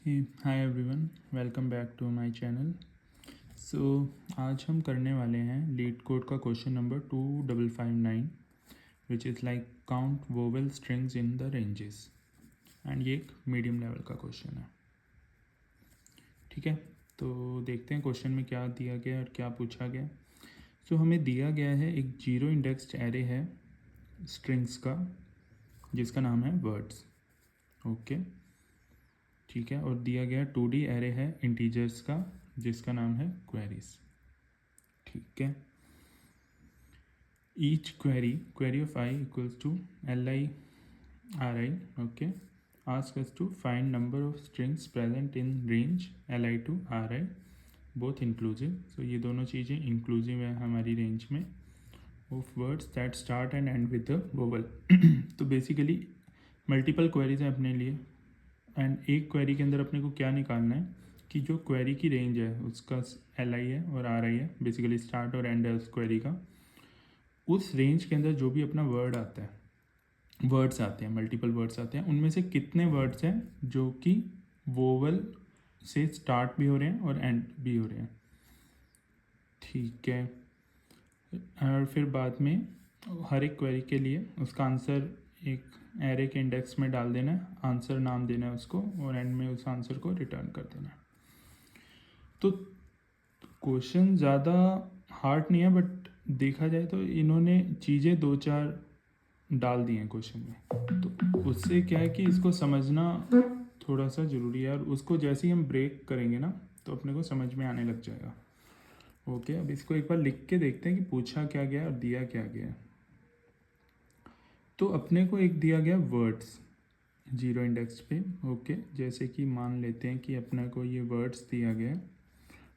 Hi everyone, welcome back to my channel. So आज हम करने वाले हैं लीड कोड का question number 2559 which is like count vowel strings in the ranges. And ये एक मीडियम लेवल का क्वेश्चन है। ठीक है, तो देखते हैं क्वेश्चन में क्या दिया गया और क्या पूछा गया। सो हमें दिया गया है एक जीरो इंडेक्स्ड एरे है स्ट्रिंग्स का जिसका नाम है वर्ड्स। ओके, ठीक है, और दिया गया 2D एरे है इंटीजर्स का जिसका नाम है क्वेरीज। ठीक है, each query of i equals to LI RI। Okay, ask us to find number of strings present in range LI to RI both inclusive. So ये दोनों चीज़ें इंक्लूसिव है हमारी रेंज में of words that start and end with the vowel. तो basically multiple queries हैं अपने लिए एंड एक क्वेरी के अंदर अपने को क्या निकालना है कि जो क्वेरी की रेंज है उसका LI है और RI है, बेसिकली स्टार्ट और एंड है उस क्वेरी का। उस रेंज के अंदर जो भी अपना वर्ड आता है, वर्ड्स आते हैं, मल्टीपल वर्ड्स आते हैं, उनमें से कितने वर्ड्स हैं जो कि वोवल से स्टार्ट भी हो रहे हैं और एंड भी हो रहे हैं। ठीक है, और फिर बाद में हर एक क्वेरी के लिए उसका आंसर एक एरे के इंडेक्स में डाल देना है, आंसर नाम देना है उसको और एंड में उस आंसर को रिटर्न कर देना है। तो क्वेश्चन ज़्यादा हार्ड नहीं है, बट देखा जाए तो इन्होंने चीज़ें दो चार डाल दी हैं क्वेश्चन में, तो उससे क्या है कि इसको समझना थोड़ा सा ज़रूरी है और उसको जैसे ही हम ब्रेक करेंगे ना तो अपने को समझ में आने लग जाएगा। ओके, अब इसको एक बार लिख के देखते हैं कि पूछा क्या गया और दिया क्या गया। तो अपने को एक दिया गया वर्ड्स जीरो इंडेक्स पे। ओके, जैसे कि मान लेते हैं कि अपने को ये वर्ड्स दिया गया है,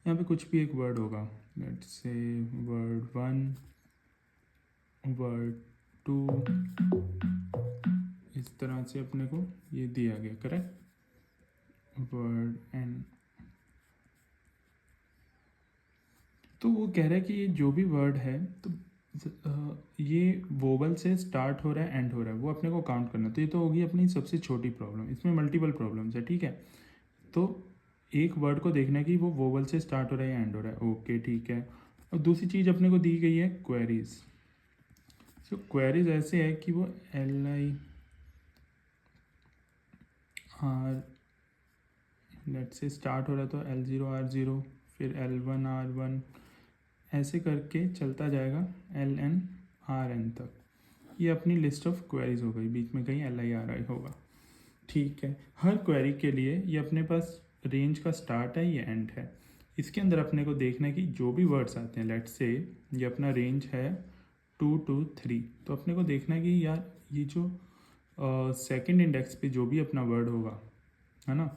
यहाँ पे कुछ भी एक वर्ड होगा, लेट्स से वर्ड 1, वर्ड 2, इस तरह से अपने को ये दिया गया, करेक्ट, वर्ड एंड। तो वो कह रहा है कि ये जो भी वर्ड है तो ये वोवल से स्टार्ट हो रहा है एंड हो रहा है, वो अपने को काउंट करना। तो ये तो होगी अपनी सबसे छोटी प्रॉब्लम, इसमें मल्टीपल प्रॉब्लम्स है। ठीक है, तो एक वर्ड को देखना है कि वो वोवल से स्टार्ट हो रहा है या एंड हो रहा है। ओके, ठीक है, और दूसरी चीज़ अपने को दी गई है क्वेरीज। सो क्वेरीज ऐसे है कि वो LI R, let's say start हो रहा है तो L0 R0, फिर L1 R1, ऐसे करके चलता जाएगा LN RN तक। ये अपनी लिस्ट ऑफ क्वेरीज हो गई, बीच में कहीं LI RI होगा। ठीक है, हर क्वेरी के लिए ये अपने पास रेंज का स्टार्ट है, ये एंड है। इसके अंदर अपने को देखना है कि जो भी वर्ड्स आते हैं, लेट्स से ये अपना रेंज है 2 to 3, तो अपने को देखना है कि यार ये जो सेकंड इंडेक्स पे जो भी अपना वर्ड होगा, है ना,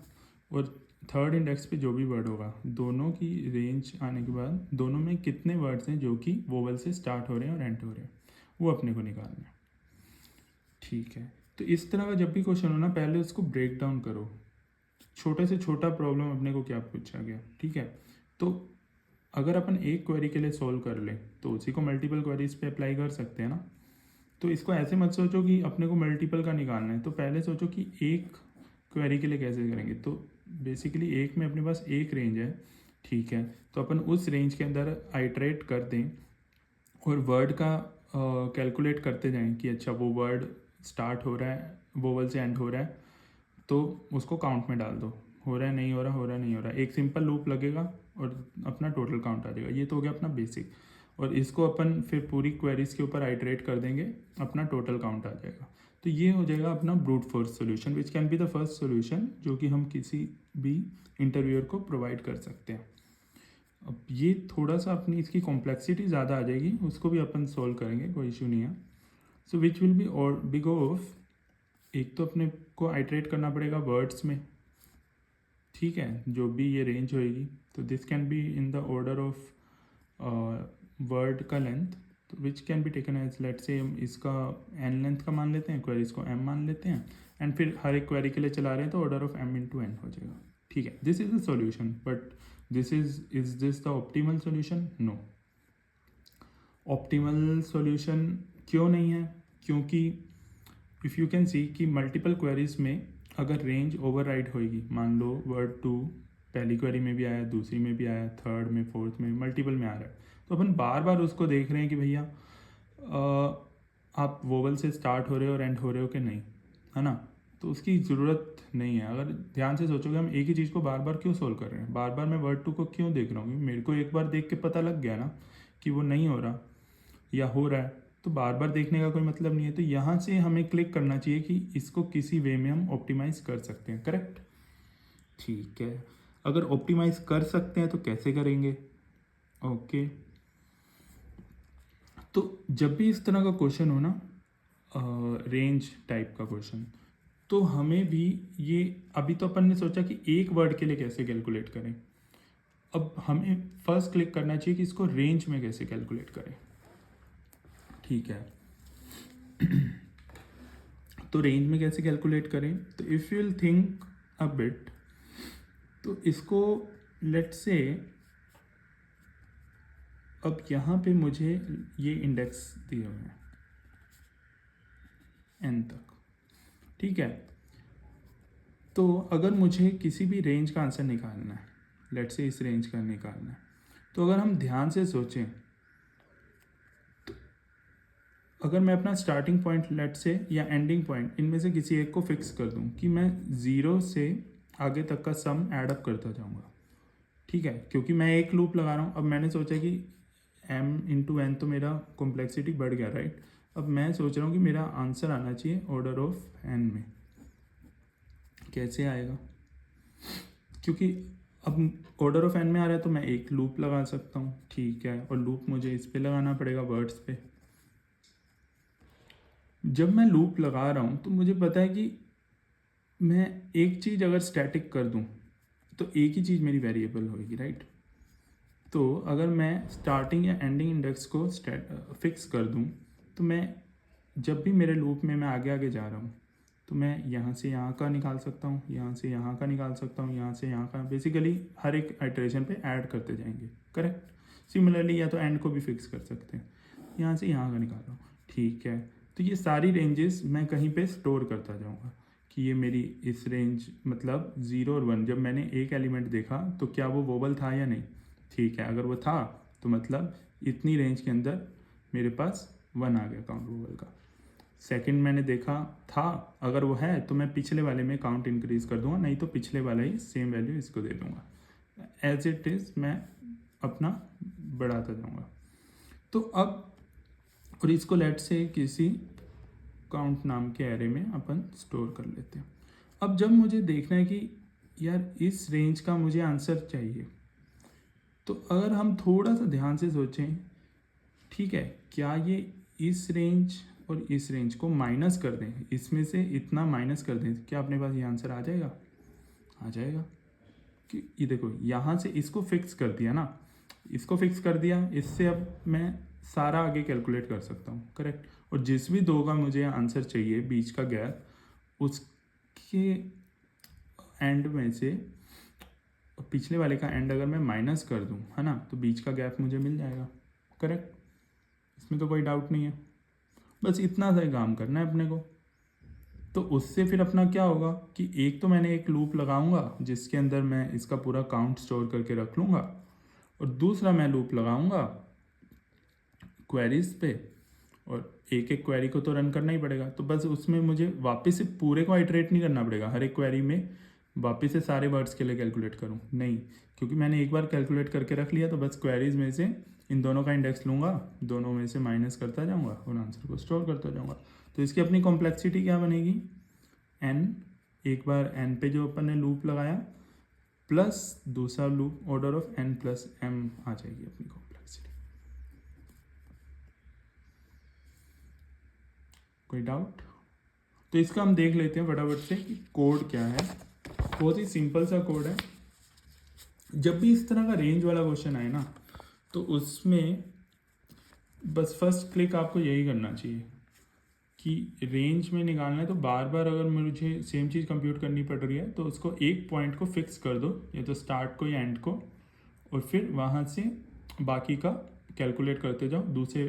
और थर्ड इंडेक्स पे जो भी वर्ड होगा, दोनों की रेंज आने के बाद दोनों में कितने वर्ड्स हैं जो कि वोवल से स्टार्ट हो रहे हैं और एंड हो रहे हैं, वो अपने को निकालना है। ठीक है, तो इस तरह का जब भी क्वेश्चन हो ना, पहले उसको ब्रेक डाउन करो, छोटे से छोटा प्रॉब्लम अपने को क्या पूछा गया। ठीक है, तो अगर अपन एक क्वेरी के लिए सॉल्व कर ले तो उसी को मल्टीपल क्वेरीज पे अप्लाई कर सकते हैं ना। तो इसको ऐसे मत सोचो कि अपने को मल्टीपल का निकालना है, तो पहले सोचो कि एक क्वेरी के लिए कैसे करेंगे। तो बेसिकली एक में अपने पास एक रेंज है, ठीक है, तो अपन उस रेंज के अंदर आइटरेट कर दें और वर्ड का कैलकुलेट करते जाएं कि अच्छा वो वर्ड स्टार्ट हो रहा है, वोवल से एंड हो रहा है, तो उसको काउंट में डाल दो, हो रहा है नहीं हो रहा, हो रहा है नहीं हो रहा, एक सिंपल लूप लगेगा और अपना टोटल काउंट आ जाएगा। ये तो हो गया अपना बेसिक, और इसको अपन फिर पूरी क्वेरीज के ऊपर आइटरेट कर देंगे, अपना टोटल काउंट आ जाएगा। तो ये हो जाएगा अपना brute force solution which can be the first solution जो कि हम किसी भी इंटरव्यूअर को प्रोवाइड कर सकते हैं। अब ये थोड़ा सा अपनी इसकी कॉम्प्लेक्सिटी ज़्यादा आ जाएगी, उसको भी अपन सोल्व करेंगे, कोई इशू नहीं है। सो विच विल बी और बिग ऑफ, एक तो अपने को आइटरेट करना पड़ेगा वर्ड्स में, ठीक है, जो भी ये रेंज होएगी, तो this can be in the order of word का लेंथ, तो which can be taken as, let say हम इसका n लेंथ का मान लेते हैं, क्वेरीज को m मान लेते हैं, एंड फिर हर एक क्वेरी के लिए चला रहे हैं तो order of m into n हो जाएगा। ठीक है, this is the solution, but this is this the optimal solution? No, optimal solution क्यों नहीं है? क्योंकि इफ़ यू कैन सी कि मल्टीपल क्वेरीज में अगर रेंज ओवरराइड होएगी, मान लो वर्ड 2 पहली क्वेरी में भी आया, दूसरी में भी आया, थर्ड में, फोर्थ में, मल्टीपल में आ रहा है, तो अपन बार बार उसको देख रहे हैं कि भैया आप वोवल से स्टार्ट हो रहे हो और एंड हो रहे हो कि नहीं, है ना। तो उसकी ज़रूरत नहीं है। अगर ध्यान से सोचोगे हम एक ही चीज़ को बार बार क्यों सोल्व कर रहे हैं, बार बार मैं वर्ड 2 को क्यों देख रहा हूँ, मेरे को एक बार देख के पता लग गया ना कि वो नहीं हो रहा या हो रहा है, तो बार बार देखने का कोई मतलब नहीं है। तो यहाँ से हमें क्लिक करना चाहिए कि इसको किसी वे में हम ऑप्टिमाइज़ कर सकते हैं, करेक्ट। ठीक है, अगर ऑप्टिमाइज़ कर सकते हैं तो कैसे करेंगे। ओके, तो जब भी इस तरह का क्वेश्चन हो ना, रेंज टाइप का क्वेश्चन, तो हमें भी ये, अभी तो अपन ने सोचा कि एक वर्ड के लिए कैसे कैलकुलेट करें, अब हमें फर्स्ट क्लिक करना चाहिए कि इसको रेंज में कैसे कैलकुलेट करें। ठीक है, तो रेंज में कैसे कैलकुलेट करें, तो if you will think a bit, तो इसको लेट्स से अब यहाँ पे मुझे ये इंडेक्स दिए हुए हैं n तक, ठीक है। तो अगर मुझे किसी भी रेंज का आंसर निकालना है, लेट्स से इस रेंज का निकालना है, तो अगर हम ध्यान से सोचें, तो अगर मैं अपना स्टार्टिंग पॉइंट लेट्स से या एंडिंग पॉइंट इनमें से किसी एक को फिक्स कर दूं कि मैं 0 से आगे तक का सम ऐड अप करता जाऊंगा, ठीक है, क्योंकि मैं एक लूप लगा रहा हूँ। अब मैंने सोचा कि m इंटू एन, तो मेरा कॉम्प्लेक्सिटी बढ़ गया, राइट। अब मैं सोच रहा हूँ कि मेरा आंसर आना चाहिए ऑर्डर ऑफ n में। कैसे आएगा, क्योंकि अब ऑर्डर ऑफ n में आ रहा है तो मैं एक लूप लगा सकता हूँ, ठीक है, और लूप मुझे इस पे लगाना पड़ेगा, वर्ड्स पे। जब मैं लूप लगा रहा हूँ तो मुझे पता है कि मैं एक चीज़ अगर स्टैटिक कर दूँ तो एक ही चीज़ मेरी वेरिएबल होगी, राइट। तो अगर मैं स्टार्टिंग या एंडिंग इंडेक्स को फिक्स कर दूं, तो मैं जब भी मेरे लूप में मैं आगे आगे जा रहा हूँ, तो मैं यहाँ से यहाँ का निकाल सकता हूँ, यहाँ से यहाँ का निकाल सकता हूँ, यहाँ से यहाँ का, बेसिकली हर एक आइटरेशन पे ऐड करते जाएंगे, करेक्ट। सिमिलरली या तो एंड को भी फिक्स कर सकते हैं, यहाँ से यहाँ का निकाल रहा हूँ, ठीक है। तो ये सारी रेंजेस मैं कहीं पे स्टोर करता जाऊँगा कि ये मेरी इस रेंज, मतलब 0 और 1, जब मैंने एक एलिमेंट देखा तो क्या वो वोबल था या नहीं, ठीक है, अगर वो था तो मतलब इतनी रेंज के अंदर मेरे पास 1 आ गया काउंट वोवल का। सेकंड मैंने देखा था, अगर वो है तो मैं पिछले वाले में काउंट इंक्रीज कर दूंगा, नहीं तो पिछले वाला ही सेम वैल्यू इसको दे दूंगा, एज इट इज़ मैं अपना बढ़ाता जाऊंगा। तो अब, और इसको लेट से किसी काउंट नाम के एरे में अपन स्टोर कर लेते हैं। अब जब मुझे देखना है कि यार इस रेंज का मुझे आंसर चाहिए, तो अगर हम थोड़ा सा ध्यान से सोचें, ठीक है, क्या ये इस रेंज और इस रेंज को माइनस कर दें, इसमें से इतना माइनस कर दें, क्या अपने पास ये आंसर आ जाएगा, आ जाएगा। कि ये देखो यहाँ से इसको फिक्स कर दिया ना, इसको फिक्स कर दिया, इससे अब मैं सारा आगे कैलकुलेट कर सकता हूँ, करेक्ट। और जिस भी दो का मुझे आंसर चाहिए, बीच का गैप, उसके एंड में से पिछले वाले का एंड अगर मैं माइनस कर दूं, है ना, तो बीच का गैप मुझे मिल जाएगा, करेक्ट। इसमें तो कोई डाउट नहीं है, बस इतना सा ही काम करना है अपने को। तो उससे फिर अपना क्या होगा कि एक तो मैंने एक लूप लगाऊंगा जिसके अंदर मैं इसका पूरा काउंट स्टोर करके रख लूँगा, और दूसरा मैं लूप लगाऊंगा क्वेरीज पे, और एक एक क्वेरी को तो रन करना ही पड़ेगा। तो बस उसमें मुझे वापस से पूरे को आइटरेट नहीं करना पड़ेगा, हर एक क्वेरी में वापस से सारे वर्ड्स के लिए कैलकुलेट करूँ, नहीं, क्योंकि मैंने एक बार कैलकुलेट करके रख लिया। तो बस क्वेरीज में से इन दोनों का इंडेक्स लूँगा, दोनों में से माइनस करता जाऊँगा और आंसर को स्टोर करता जाऊँगा। तो इसकी अपनी कॉम्प्लेक्सिटी क्या बनेगी, n, एक बार n पे जो अपन ने लूप लगाया प्लस दूसरा loop order of n plus m आ जाएगी अपनी कॉम्प्लेक्सिटी। कोई डाउट? तो इसका हम देख लेते हैं फटाफट से कि कोड क्या है। बहुत ही सिंपल सा कोड है। जब भी इस तरह का रेंज वाला क्वेश्चन आए ना, तो उसमें बस फर्स्ट क्लिक आपको यही करना चाहिए कि रेंज में निकालना है। तो बार बार अगर मुझे सेम चीज़ कंप्यूट करनी पड़ रही है तो उसको एक पॉइंट को फिक्स कर दो, या तो स्टार्ट को या एंड को, और फिर वहाँ से बाकी का कैलकुलेट करते जाओ, दूसरे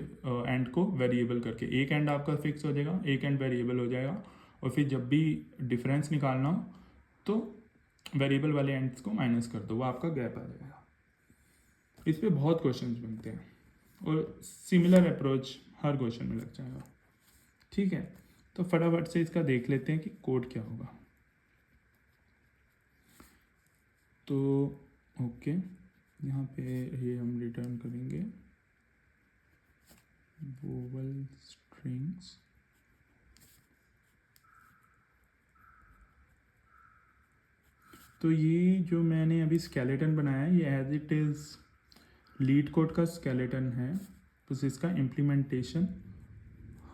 एंड को वेरिएबल करके। एक एंड आपका फिक्स हो जाएगा, एक एंड वेरिएबल हो जाएगा, और फिर जब भी डिफरेंस निकालना हो तो वेरिएबल वाले एंड्स को माइनस कर दो, वो आपका गैप आ जाएगा। इस पे बहुत क्वेश्चंस बनते हैं और सिमिलर अप्रोच हर क्वेश्चन में लग जाएगा। ठीक है, तो फटाफट से इसका देख लेते हैं कि कोड क्या होगा। तो ओके, यहाँ पे ये हम रिटर्न करेंगे वोवल स्ट्रिंग्स। तो ये जो मैंने अभी स्केलेटन बनाया है ये as it is LeetCode का स्केलेटन है, बस इसका इम्प्लीमेंटेशन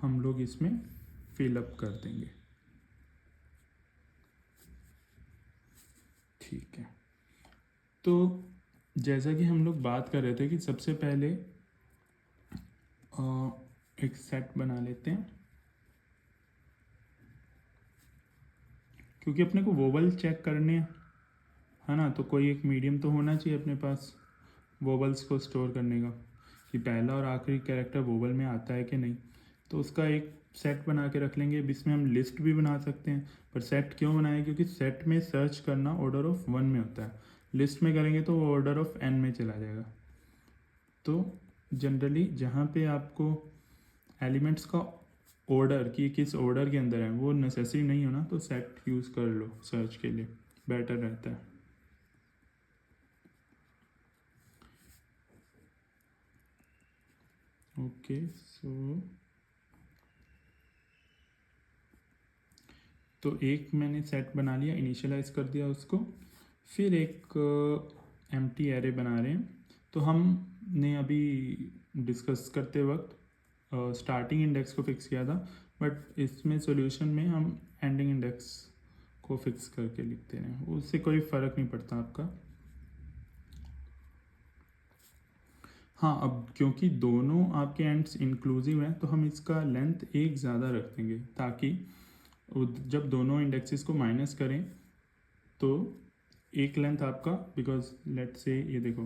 हम लोग इसमें फिलअप कर देंगे। ठीक है, तो जैसा कि हम लोग बात कर रहे थे कि सबसे पहले एक सेट बना लेते हैं, क्योंकि अपने को वोवल चेक करने है ना, तो कोई एक मीडियम तो होना चाहिए अपने पास वोवल्स को स्टोर करने का, कि पहला और आखिरी कैरेक्टर वोवल में आता है कि नहीं। तो उसका एक सेट बना के रख लेंगे। इसमें हम लिस्ट भी बना सकते हैं, पर सेट क्यों बनाए, क्योंकि सेट में सर्च करना ऑर्डर ऑफ 1 में होता है, लिस्ट में करेंगे तो वो ऑर्डर ऑफ n में चला जाएगा। तो जनरली जहाँ पे आपको एलिमेंट्स का ऑर्डर कि किस ऑर्डर के अंदर है वो नेसेसरी नहीं होना, तो सेट यूज़ कर लो सर्च के लिए, बेटर रहता है। ओके, सो तो एक मैंने सेट बना लिया, इनिशियलाइज कर दिया उसको। फिर एक एम्प्टी एरे बना रहे हैं। तो हमने अभी डिस्कस करते वक्त स्टार्टिंग इंडेक्स को फिक्स किया था, बट इसमें सॉल्यूशन में हम एंडिंग इंडेक्स को फिक्स करके लिखते हैं, उससे कोई फ़र्क नहीं पड़ता आपका। हाँ, अब क्योंकि दोनों आपके एंड्स इंक्लूसिव हैं तो हम इसका लेंथ एक ज़्यादा रख देंगे, ताकि जब दोनों इंडेक्सेस को माइनस करें तो एक लेंथ आपका, बिकॉज लेट से ये देखो,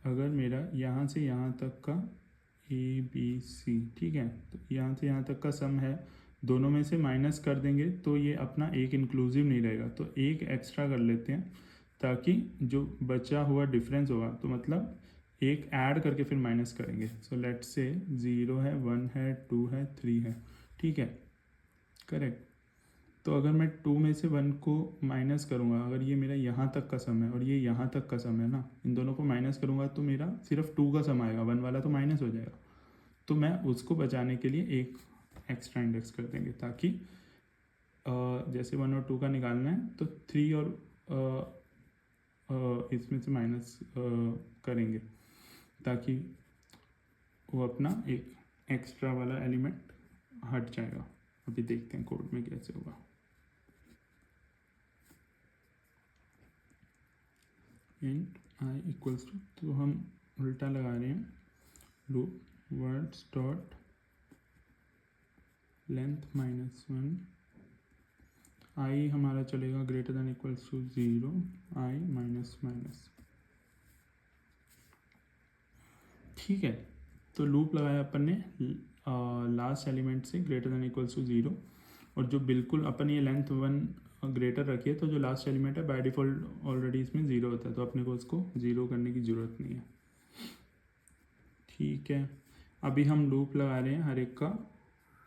अगर मेरा यहाँ से यहाँ तक का ABC, ठीक है, तो यहाँ से यहाँ तक का सम है, दोनों में से माइनस कर देंगे तो ये अपना एक इंक्लूसिव नहीं रहेगा, तो एक एक्स्ट्रा कर लेते हैं, ताकि जो बचा हुआ डिफरेंस होगा, तो मतलब एक ऐड करके फिर माइनस करेंगे। सो लेट से 0 है, 1 है, 2 है, 3 है, ठीक है, करेक्ट। तो अगर मैं 2 में से 1 को माइनस करूँगा, अगर ये मेरा यहाँ तक का सम है और ये यहाँ तक का सम है ना, इन दोनों को माइनस करूँगा तो मेरा सिर्फ 2 का सम आएगा, 1 वाला तो माइनस हो जाएगा। तो मैं उसको बचाने के लिए एक एक्स्ट्रा इंडेक्स कर देंगे, ताकि जैसे 1 और 2 का निकालना है तो 3 और इसमें से माइनस करेंगे, ताकि वो अपना एक एक्स्ट्रा वाला एलिमेंट हट जाएगा। अभी देखते हैं कोड में कैसे होगा। इंट आई इक्वल्स टू, तो हम उल्टा लगा रहे हैं, loop words dot length -1, i हमारा चलेगा greater than equals to 0, i minus minus. ठीक है, तो लूप लगाया अपन ने लास्ट एलिमेंट से ग्रेटर देन इक्वल्स टू 0, और जो बिल्कुल अपन ये लेंथ 1 ग्रेटर रखिए, तो जो लास्ट एलिमेंट है बाय डिफ़ॉल्ट ऑलरेडी इसमें 0 होता है, तो अपने को उसको 0 करने की ज़रूरत नहीं है। ठीक है, अभी हम लूप लगा रहे हैं हर एक का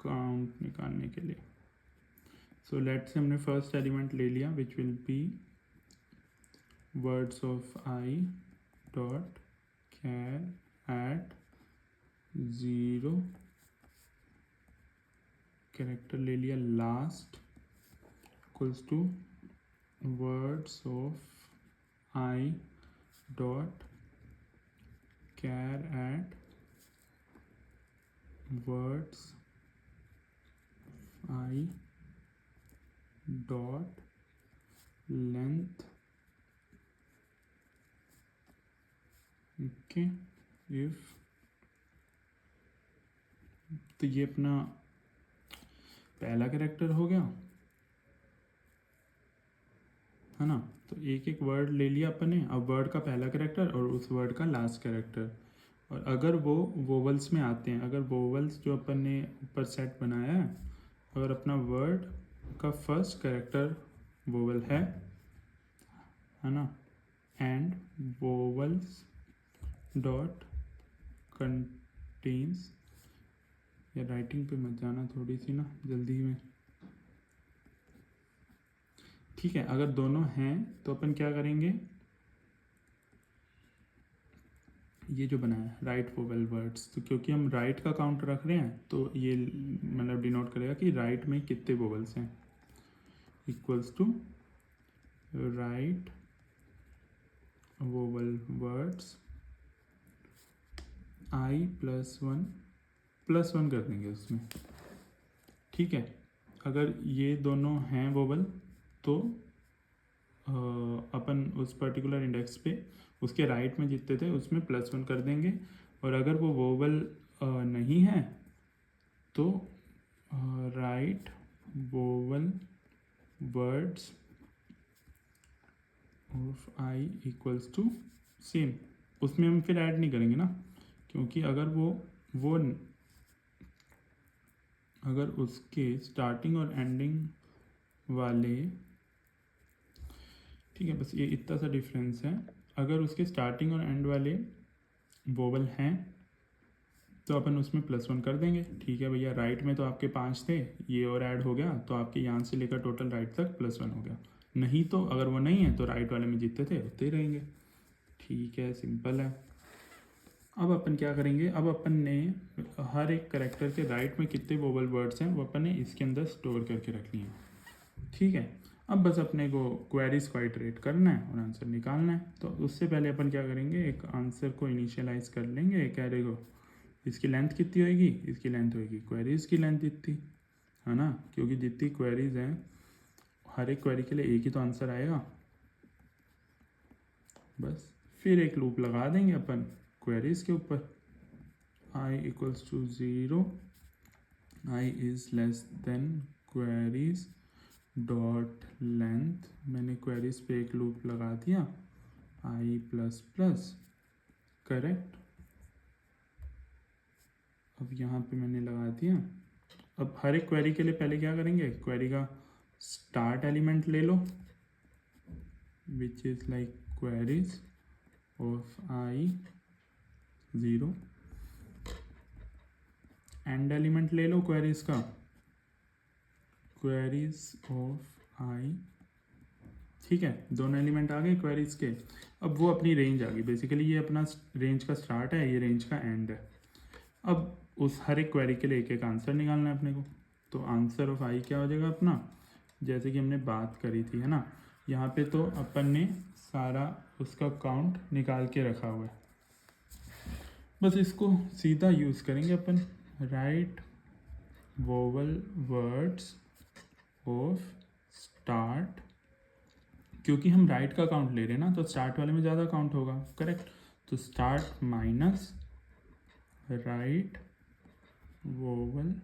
काउंट निकालने के लिए। सो लेट से हमने फर्स्ट एलिमेंट ले लिया, which will be words of i dot char at 0, character ले लिया last equals to words of i dot char at words i dot length, okay, if, तो ये अपना पहला कैरेक्टर हो गया है ना। तो एक एक वर्ड ले लिया अपन ने, अब वर्ड का पहला कैरेक्टर और उस वर्ड का लास्ट कैरेक्टर, और अगर वो वोवल्स में आते हैं, अगर वोवल्स जो अपन ने ऊपर सेट बनाया है अगर अपना वर्ड का फर्स्ट कैरेक्टर वोवल है ना, एंड वोवल्स डॉट कंटेन्स, या राइटिंग पे मत जाना थोड़ी सी ना जल्दी में, ठीक है। अगर दोनों हैं तो अपन क्या करेंगे, ये जो बनाया है राइट वोवेल वर्ड्स, तो क्योंकि हम राइट का काउंट रख रहे हैं तो ये मतलब डिनोट करेगा कि राइट में कितने वोवेल्स हैं, equals to right vowel words i plus one कर देंगे उसमें, ठीक है। अगर ये दोनों हैं वोवेल तो अपन उस पर्टिकुलर इंडेक्स पे उसके राइट में जितने थे उसमें +1 कर देंगे, और अगर वो वोवेल नहीं है तो right vowel words of i equals to same, उसमें हम फिर ऐड नहीं करेंगे ना, क्योंकि अगर उसके स्टार्टिंग और एंडिंग वाले, ठीक है, बस ये इतना सा डिफरेंस है। अगर उसके स्टार्टिंग और एंड वाले वोवल हैं तो अपन उसमें +1 कर देंगे, ठीक है भैया। राइट में तो आपके 5 थे, ये और ऐड हो गया तो आपके यहाँ से लेकर टोटल राइट तक +1 हो गया। नहीं तो अगर वो नहीं है तो राइट वाले में जितने थे उतने ही रहेंगे, ठीक है, सिंपल है। अब अपन क्या करेंगे, अब अपन ने हर एक करेक्टर के राइट में कितने वोवल वर्ड्स हैं वो अपन ने इसके अंदर स्टोर करके रखनी है, ठीक है। अब बस अपने को क्वेरीज को आइटरेट करना है और आंसर निकालना है। तो उससे पहले अपन क्या करेंगे, एक आंसर को इनिशियलाइज कर लेंगे एक एरे को। इसकी लेंथ कितनी होएगी, इसकी लेंथ होएगी क्वेरीज की लेंथ जितनी, है ना, क्योंकि जितनी क्वेरीज हैं हर एक क्वेरी के लिए एक ही तो आंसर आएगा। बस फिर एक लूप लगा देंगे अपन क्वेरीज के ऊपर, i equals to 0, i is less than queries dot length, मैंने क्वेरीज पे एक लूप लगा दिया, आई प्लस प्लस, करेक्ट। अब यहाँ पे मैंने लगा दिया। अब हर एक क्वेरी के लिए पहले क्या करेंगे, क्वेरी का स्टार्ट एलिमेंट ले लो which is like queries of i 0, end element ले लो क्वेरीज का, क्वेरीज ऑफ आई, ठीक है। दोनों एलिमेंट आ गए क्वेरीज के। अब वो अपनी रेंज आ गई, बेसिकली ये अपना रेंज का स्टार्ट है, ये रेंज का एंड है। अब उस हर एक क्वेरी के लिए एक एक आंसर निकालना है अपने को। तो आंसर ऑफ आई क्या हो जाएगा अपना, जैसे कि हमने बात करी थी, है ना, यहाँ पे तो अपन ने सारा उसका काउंट निकाल के रखा हुआ है, बस इसको सीधा यूज़ करेंगे अपन, right vowel words of start, क्योंकि हम राइट का काउंट ले रहे हैं ना तो स्टार्ट वाले में ज़्यादा काउंट होगा, करेक्ट। तो start minus right vowel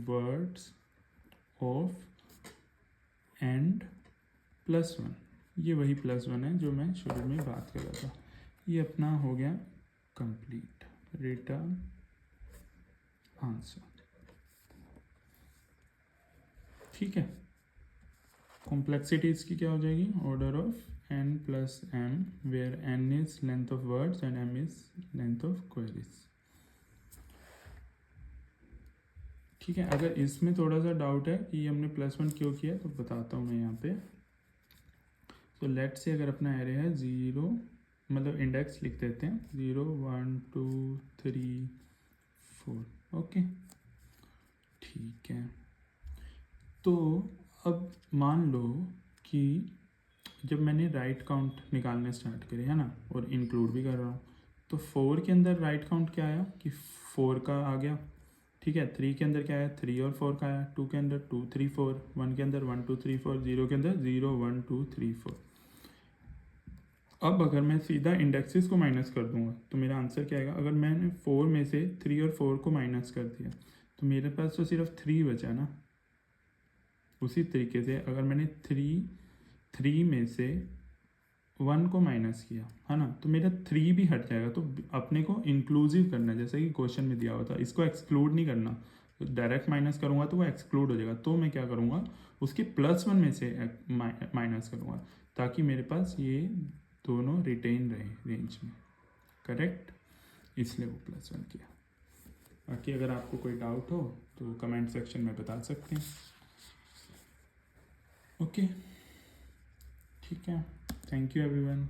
words of and +1, ये वही +1 है जो मैं शुरू में बात कर रहा था। ये अपना हो गया कंप्लीट, रिटर्न आंसर, ठीक है। कॉम्प्लेक्सिटी इसकी क्या हो जाएगी, order of n + m, where n is length of words and m is length of queries, ठीक है। अगर इसमें थोड़ा सा डाउट है कि हमने +1 क्यों किया तो बताता हूँ मैं यहाँ पे। तो लेट से अगर अपना एरे है 0, मतलब इंडेक्स लिख देते हैं 0 1 2 3 4, ओके, ठीक है। तो अब मान लो कि जब मैंने राइट काउंट निकालने स्टार्ट करे, है ना, और इंक्लूड भी कर रहा हूँ, तो 4 के अंदर राइट काउंट क्या आया कि 4 का आ गया, ठीक है। 3 के अंदर क्या आया, 3 और 4 का आया, 2 के अंदर 2 3 4, 1 के अंदर 1 2 3 4, 0 के अंदर 0 1 2 3 4। अब अगर मैं सीधा इंडेक्सेस को माइनस कर दूंगा तो मेरा आंसर क्या आएगा, अगर मैंने 4 में से 3 और 4 को माइनस कर दिया तो मेरे पास तो सिर्फ 3 बचा ना। उसी तरीके से अगर मैंने 3 में से 1 को माइनस किया, है ना, तो मेरा 3 भी हट जाएगा। तो अपने को इंक्लूसिव करना है, जैसे कि क्वेश्चन में दिया हुआ था, इसको एक्सक्लूड नहीं करना। तो डायरेक्ट माइनस करूँगा तो वो एक्सक्लूड हो जाएगा, तो मैं क्या करूँगा उसके +1 में से माइनस करूँगा ताकि मेरे पास ये दोनों रिटेन रहे रेंज में। करेक्ट, इसलिए वो +1 किया। बाकी अगर आपको कोई डाउट हो तो कमेंट सेक्शन में बता सकते हैं। ओके, ठीक है, थैंक यू एवरीवन।